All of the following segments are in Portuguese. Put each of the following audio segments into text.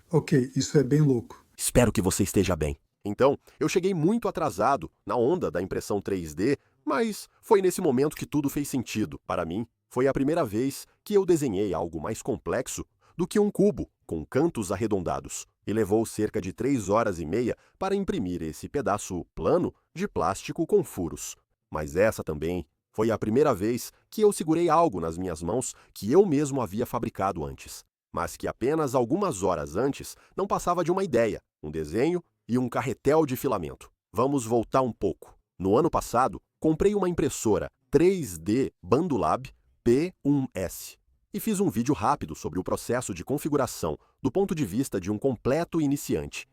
Ok, isso é bem louco. Espero que você esteja bem. Então, eu cheguei muito atrasado na onda da impressão 3D, mas foi nesse momento que tudo fez sentido. Para mim, foi a primeira vez que eu desenhei algo mais complexo do que um cubo com cantos arredondados. E levou cerca de 3 horas e meia para imprimir esse pedaço plano de plástico com furos. Mas essa também foi a primeira vez que eu segurei algo nas minhas mãos que eu mesmo havia fabricado antes, mas que apenas algumas horas antes não passava de uma ideia, um desenho e um carretel de filamento. Vamos voltar um pouco. No ano passado, comprei uma impressora 3D Bandulab P1S e fiz um vídeo rápido sobre o processo de configuração do ponto de vista de um completo iniciante.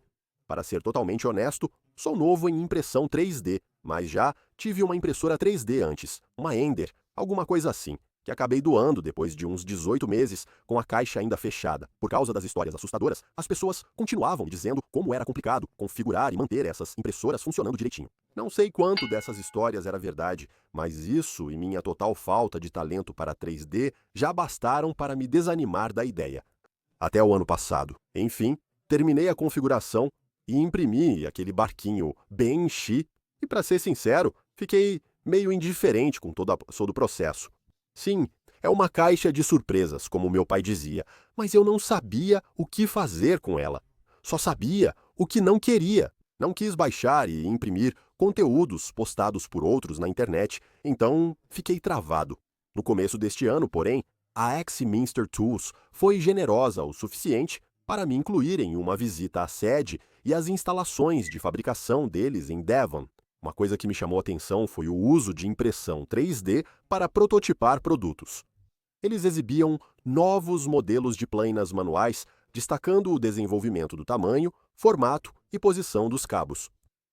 Para ser totalmente honesto, sou novo em impressão 3D, mas já tive uma impressora 3D antes, uma Ender, alguma coisa assim, que acabei doando depois de uns 18 meses com a caixa ainda fechada. Por causa das histórias assustadoras, as pessoas continuavam me dizendo como era complicado configurar e manter essas impressoras funcionando direitinho. Não sei quanto dessas histórias era verdade, mas isso e minha total falta de talento para 3D já bastaram para me desanimar da ideia. Até o ano passado. Enfim, terminei a configuração e imprimi aquele barquinho bem enchi e, para ser sincero, fiquei meio indiferente com todo o processo. Sim, é uma caixa de surpresas, como meu pai dizia, mas eu não sabia o que fazer com ela. Só sabia o que não queria. Não quis baixar e imprimir conteúdos postados por outros na internet, então fiquei travado. No começo deste ano, porém, a Axminster Tools foi generosa o suficiente para me incluir em uma visita à sede e às instalações de fabricação deles em Devon. Uma coisa que me chamou a atenção foi o uso de impressão 3D para prototipar produtos. Eles exibiam novos modelos de planas manuais, destacando o desenvolvimento do tamanho, formato e posição dos cabos.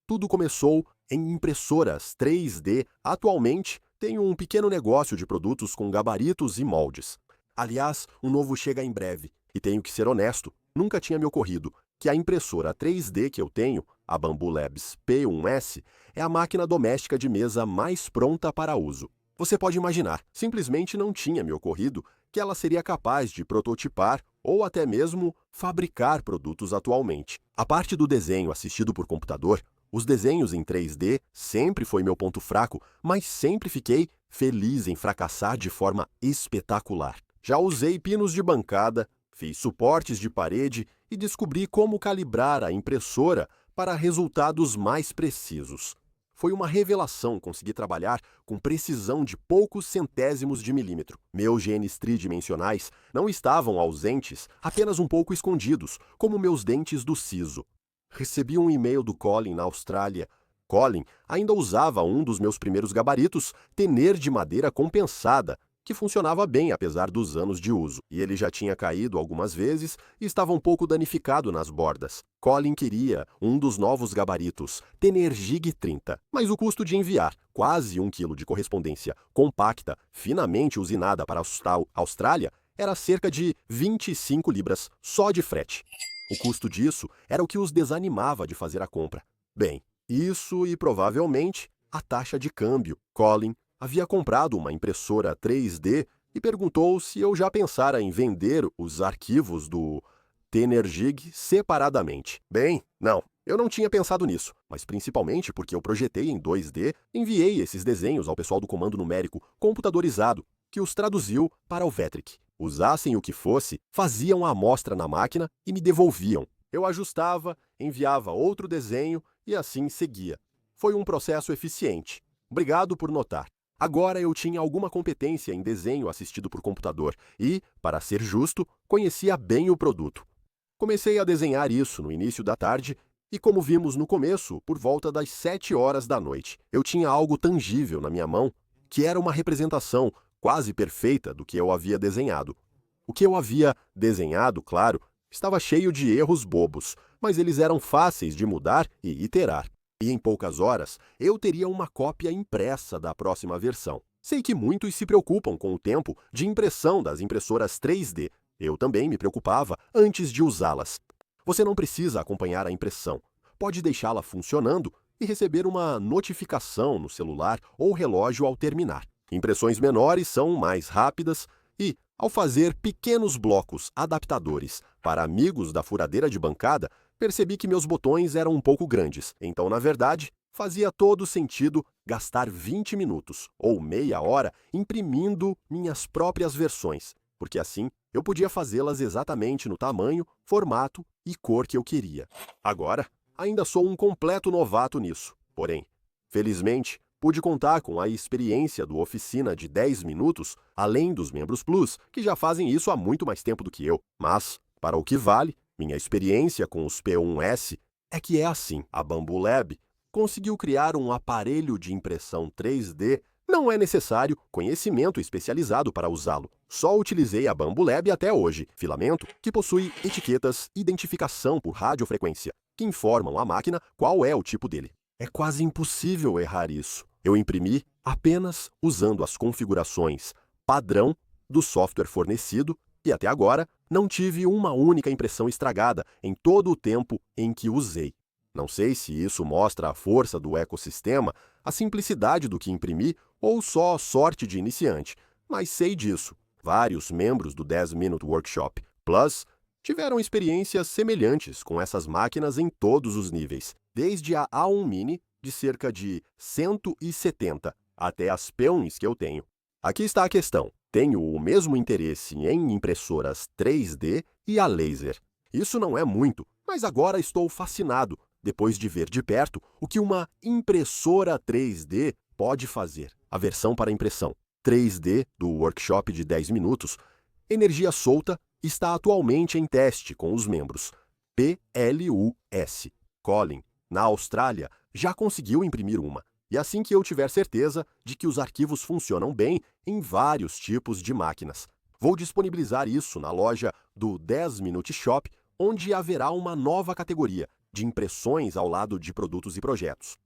Tudo começou em impressoras 3D. Atualmente, tenho um pequeno negócio de produtos com gabaritos e moldes. Aliás, um novo chega em breve, e tenho que ser honesto, nunca tinha me ocorrido que a impressora 3D que eu tenho, a Bambu Labs P1S, é a máquina doméstica de mesa mais pronta para uso. Você pode imaginar, simplesmente não tinha me ocorrido que ela seria capaz de prototipar ou até mesmo fabricar produtos atualmente. A parte do desenho assistido por computador, os desenhos em 3D sempre foi meu ponto fraco, mas sempre fiquei feliz em fracassar de forma espetacular. Já usei pinos de bancada, fiz suportes de parede e descobri como calibrar a impressora para resultados mais precisos. Foi uma revelação conseguir trabalhar com precisão de poucos centésimos de milímetro. Meus genes tridimensionais não estavam ausentes, apenas um pouco escondidos, como meus dentes do siso. Recebi um e-mail do Colin na Austrália. Colin ainda usava um dos meus primeiros gabaritos, tener de madeira compensada, que funcionava bem apesar dos anos de uso, e ele já tinha caído algumas vezes e estava um pouco danificado nas bordas. Colin queria um dos novos gabaritos, Tenergig 30, mas o custo de enviar quase 1 quilo de correspondência compacta, finamente usinada para a Austrália, era cerca de 25 libras só de frete. O custo disso era o que os desanimava de fazer a compra. Bem, isso e provavelmente a taxa de câmbio. Colin havia comprado uma impressora 3D e perguntou se eu já pensara em vender os arquivos do Tenergig separadamente. Bem, não, eu não tinha pensado nisso, mas principalmente porque eu projetei em 2D, enviei esses desenhos ao pessoal do comando numérico computadorizado, que os traduziu para o Vectric. Usassem o que fosse, faziam a amostra na máquina e me devolviam. Eu ajustava, enviava outro desenho e assim seguia. Foi um processo eficiente. Obrigado por notar. Agora eu tinha alguma competência em desenho assistido por computador e, para ser justo, conhecia bem o produto. Comecei a desenhar isso no início da tarde e, como vimos no começo, por volta das 7 horas da noite. Eu tinha algo tangível na minha mão, que era uma representação quase perfeita do que eu havia desenhado. O que eu havia desenhado, claro, estava cheio de erros bobos, mas eles eram fáceis de mudar e iterar. E em poucas horas, eu teria uma cópia impressa da próxima versão. Sei que muitos se preocupam com o tempo de impressão das impressoras 3D. Eu também me preocupava antes de usá-las. Você não precisa acompanhar a impressão. Pode deixá-la funcionando e receber uma notificação no celular ou relógio ao terminar. Impressões menores são mais rápidas e, Ao fazer pequenos blocos adaptadores para amigos da furadeira de bancada, percebi que meus botões eram um pouco grandes. Então, na verdade, fazia todo sentido gastar 20 minutos ou meia hora imprimindo minhas próprias versões, porque assim eu podia fazê-las exatamente no tamanho, formato e cor que eu queria. Agora, ainda sou um completo novato nisso. Porém, felizmente, pude contar com a experiência do Oficina de 10 minutos, além dos membros Plus, que já fazem isso há muito mais tempo do que eu. Mas, para o que vale, minha experiência com os P1S é que é assim. A Bambu Lab conseguiu criar um aparelho de impressão 3D. Não é necessário conhecimento especializado para usá-lo. Só utilizei a Bambu Lab até hoje, filamento que possui etiquetas identificação por radiofrequência, que informam à máquina qual é o tipo dele. É quase impossível errar isso. Eu imprimi apenas usando as configurações padrão do software fornecido e até agora não tive uma única impressão estragada em todo o tempo em que usei. Não sei se isso mostra a força do ecossistema, a simplicidade do que imprimi ou só sorte de iniciante, mas sei disso. Vários membros do 10 Minute Workshop Plus tiveram experiências semelhantes com essas máquinas em todos os níveis, desde a A1 Mini de cerca de 170 até as P1s que eu tenho. Aqui está a questão. Tenho o mesmo interesse em impressoras 3D e a laser. Isso não é muito, mas agora estou fascinado depois de ver de perto o que uma impressora 3D pode fazer. A versão para impressão 3D do workshop de 10 minutos, energia solta, está atualmente em teste com os membros PLUS. Colin, na Austrália, já conseguiu imprimir uma. E assim que eu tiver certeza de que os arquivos funcionam bem em vários tipos de máquinas, vou disponibilizar isso na loja do 10 Minute Shop, onde haverá uma nova categoria de impressões ao lado de produtos e projetos.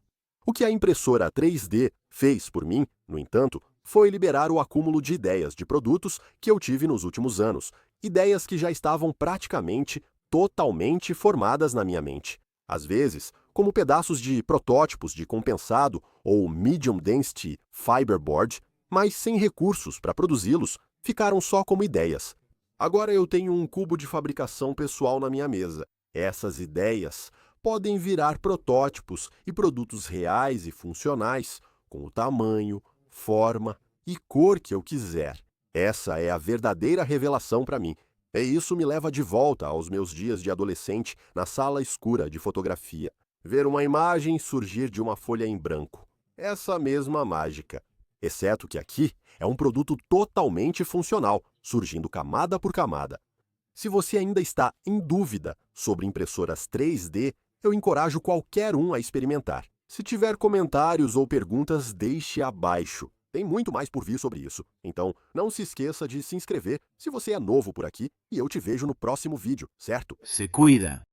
O que a impressora 3D fez por mim, no entanto, foi liberar o acúmulo de ideias de produtos que eu tive nos últimos anos, ideias que já estavam praticamente totalmente formadas na minha mente. Às vezes, como pedaços de protótipos de compensado ou medium density fiberboard, mas sem recursos para produzi-los, ficaram só como ideias. Agora eu tenho um cubo de fabricação pessoal na minha mesa. Essas ideias podem virar protótipos e produtos reais e funcionais, com o tamanho, forma e cor que eu quiser. Essa é a verdadeira revelação para mim. E isso me leva de volta aos meus dias de adolescente na sala escura de fotografia. Ver uma imagem surgir de uma folha em branco. Essa mesma mágica. Exceto que aqui é um produto totalmente funcional, surgindo camada por camada. Se você ainda está em dúvida sobre impressoras 3D, eu encorajo qualquer um a experimentar. Se tiver comentários ou perguntas, deixe abaixo. Tem muito mais por vir sobre isso. Então, não se esqueça de se inscrever se você é novo por aqui e eu te vejo no próximo vídeo, certo? Se cuida.